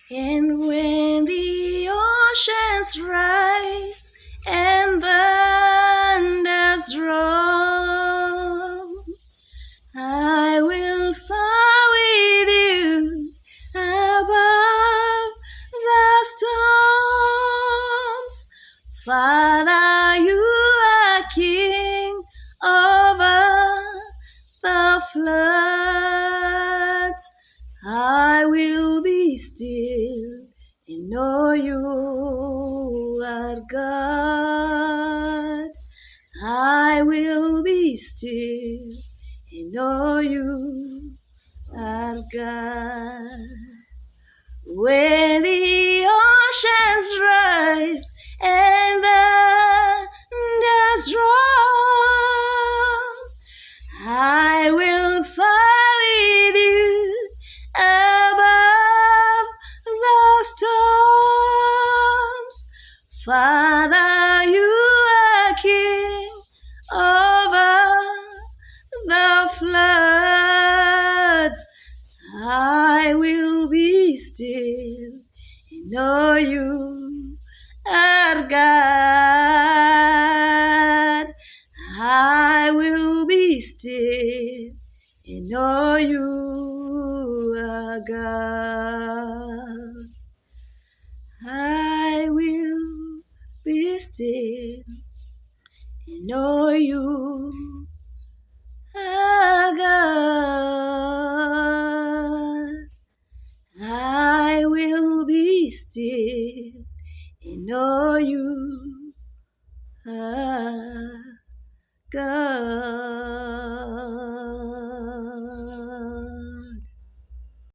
And when the oceans rise and thunders roll, I will soar with you above the storms. Father, you are King over the floods. I will be still and know you are God. I will be still and know you are God. When the oceans rise and the thunders roll, I will soar with you above the storms. Father, you are King over the floods. I will be still and know you are God. I will be still and know you are God. I will be still and know you are God.